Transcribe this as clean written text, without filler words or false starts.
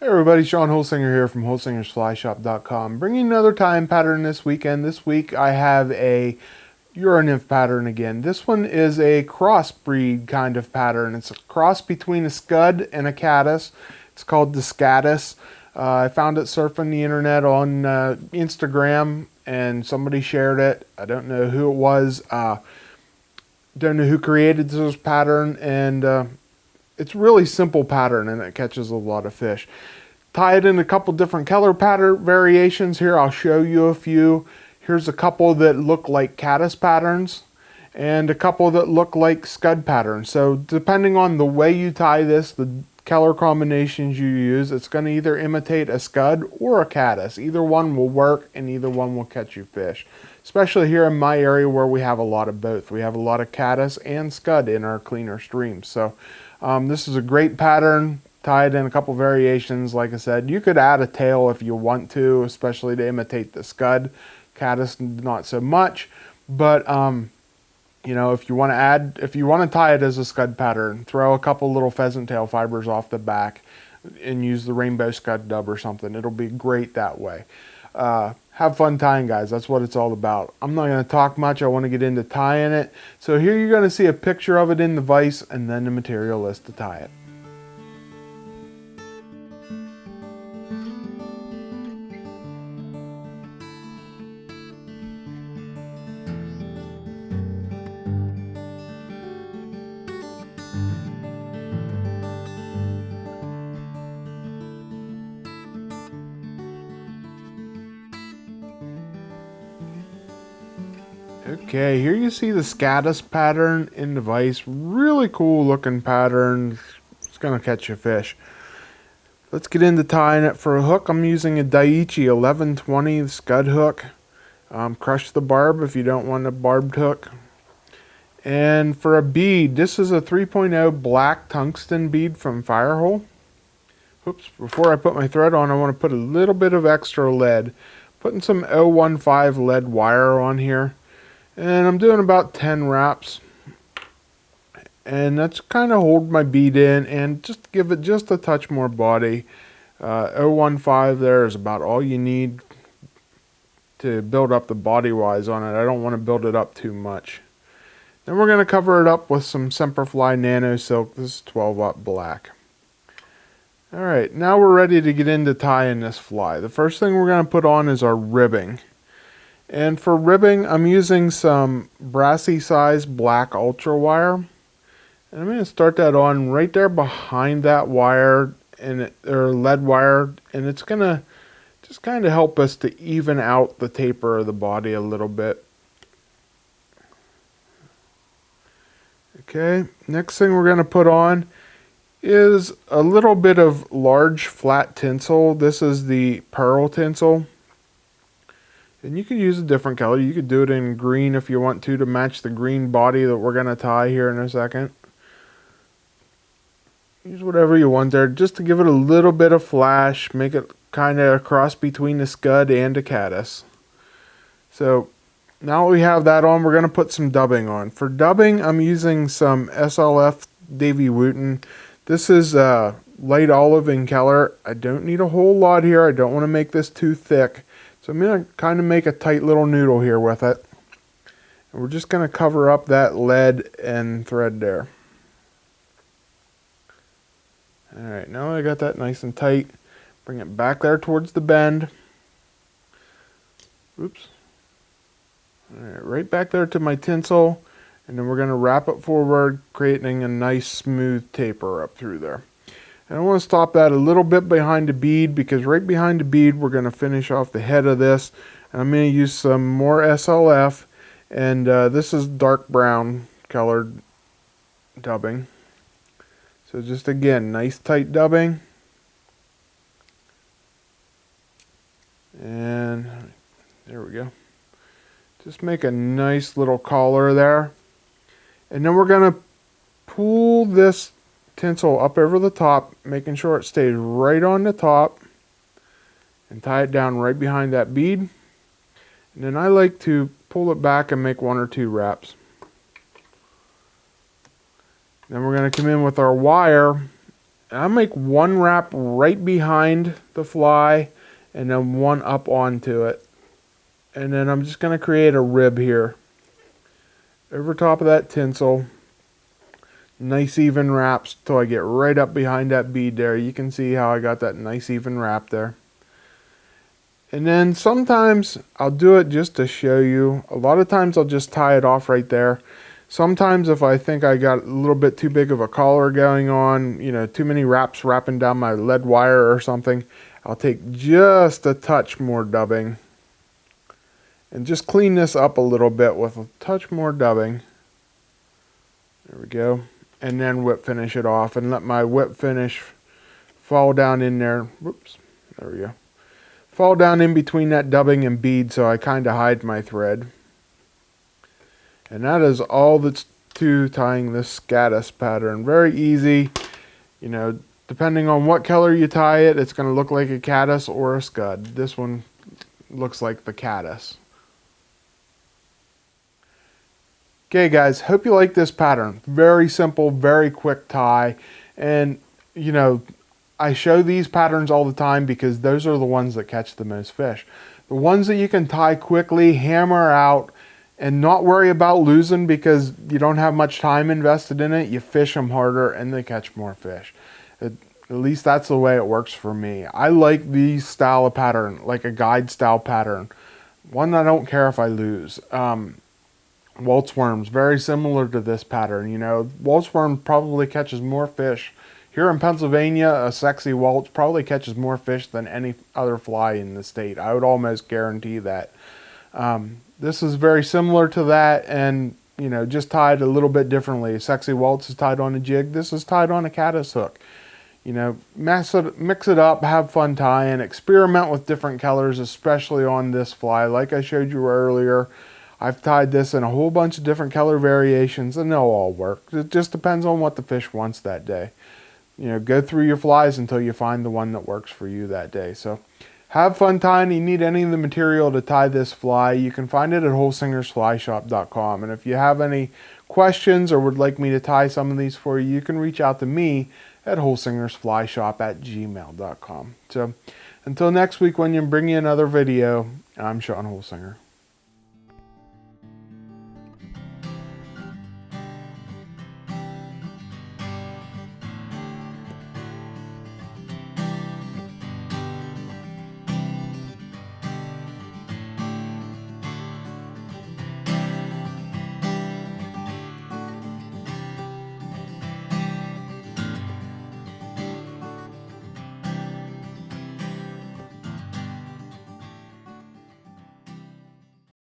Hey everybody, Shawn Holsinger here from Holsinger'sFlyShop.com, bringing another tie-in pattern this weekend. This week I have a Uranymph pattern again. This one is a crossbreed kind of pattern. It's a cross between a Scud and a Caddis. It's called the Skaddis. I found it surfing the internet on Instagram, and somebody shared it. I don't know who it was. Don't know who created this pattern, and it's a really simple pattern and it catches a lot of fish. Tie it in a couple different color pattern variations here. I'll show you a few. Here's a couple that look like caddis patterns and a couple that look like scud patterns. So depending on the way you tie this, the color combinations you use, it's going to either imitate a scud or a caddis. Either one will work and either one will catch you fish. Especially here in my area where we have a lot of both. We have a lot of caddis and scud in our cleaner streams. So this is a great pattern, tied in a couple variations. Like I said, you could add a tail if you want to, especially to imitate the scud. Caddis, not so much, but you know, if you want to tie it as a scud pattern, throw a couple little pheasant tail fibers off the back and use the rainbow scud dub or something. It'll be great that way. Have fun tying, guys. That's what it's all about. I'm not going to talk much. I want to get into tying it. So here you're going to see a picture of it in the vise and then the material list to tie it. Okay, here you see the Skaddis pattern in the vise. Really cool looking pattern. It's going to catch a fish. Let's get into tying it for a hook. I'm using a Daiichi 1120 scud hook. Crush the barb if you don't want a barbed hook. And for a bead, this is a 3.0 black tungsten bead from Firehole. Oops, before I put my thread on, I want to put a little bit of extra lead. Putting some 015 lead wire on here. And I'm doing about 10 wraps. And that's kind of hold my bead in and just give it just a touch more body. 015 there is about all you need to build up the body wise on it. I don't want to build it up too much. Then we're going to cover it up with some Semperfli Nano Silk. This is 12-aught black. Alright, now we're ready to get into tying this fly. The first thing we're going to put on is our ribbing. And for ribbing, I'm using some Brassie size black ultra wire. And I'm going to start that on right there behind that wire, or lead wire. And it's going to just kind of help us to even out the taper of the body a little bit. Okay, next thing we're going to put on is a little bit of large flat tinsel. This is the pearl tinsel. And you could use a different color. You could do it in green if you want to match the green body that we're going to tie here in a second. Use whatever you want there just to give it a little bit of flash. Make it kind of a cross between a scud and a caddis. So now we have that on, we're going to put some dubbing on. For dubbing, I'm using some SlLF Davy Wooten. This is light olive in color. I don't need a whole lot here. I don't want to make this too thick. So I'm going to kind of make a tight little noodle here with it. And we're just going to cover up that lead and thread there. Alright, now I got that nice and tight. Bring it back there towards the bend. Oops. Alright, right back there to my tinsel. And then we're going to wrap it forward, creating a nice smooth taper up through there. And I want to stop that a little bit behind the bead, because right behind the bead we're going to finish off the head of this. And I'm going to use some more SlF, and this is dark brown colored dubbing. So just again, nice tight dubbing. And there we go. Just make a nice little collar there. And then we're going to pull this tinsel up over the top, making sure it stays right on the top, and tie it down right behind that bead. And then I like to pull it back and make 1 or 2 wraps. Then we're going to come in with our wire And I'll make one wrap right behind the fly and then one up onto it. And then I'm just going to create a rib here. Over top of that tinsel. Nice even wraps till I get right up behind that bead there. You can see how I got that nice even wrap there. And then sometimes I'll do it just to show you. A lot of times I'll just tie it off right there. Sometimes if I think I got a little bit too big of a collar going on, you know, too many wraps wrapping down my lead wire or something, I'll take just a touch more dubbing and just clean this up a little bit with a touch more dubbing. There we go. And then whip finish it off and let my whip finish fall down in there. Whoops, there we go. Fall down in between that dubbing and bead so I kind of hide my thread. And that is all that's to tying this Skaddis pattern. Very easy. You know, depending on what color you tie it, it's going to look like a Caddis or a scud. This one looks like the Caddis. Okay guys, hope you like this pattern. Very simple, very quick tie. And you know, I show these patterns all the time because those are the ones that catch the most fish. The ones that you can tie quickly, hammer out, and not worry about losing because you don't have much time invested in it. You fish them harder and they catch more fish. At least that's the way it works for me. I like these style of pattern, like a guide style pattern. One that I don't care if I lose. Waltz worms, very similar to this pattern. You know, waltz worm probably catches more fish. Here in Pennsylvania, a sexy waltz probably catches more fish than any other fly in the state. I would almost guarantee that. This is very similar to that, and you know, just tied a little bit differently. A sexy waltz is tied on a jig. This is tied on a Caddis hook. You know, mix it up, have fun tying, experiment with different colors, especially on this fly. Like I showed you earlier, I've tied this in a whole bunch of different color variations and they'll all work. It just depends on what the fish wants that day. You know, go through your flies until you find the one that works for you that day. So have fun tying. You need any of the material to tie this fly, you can find it at holsingersflyshop.com. And if you have any questions or would like me to tie some of these for you, you can reach out to me at holsingersflyshop@gmail.com. So until next week when you bring you another video, I'm Shawn Holsinger.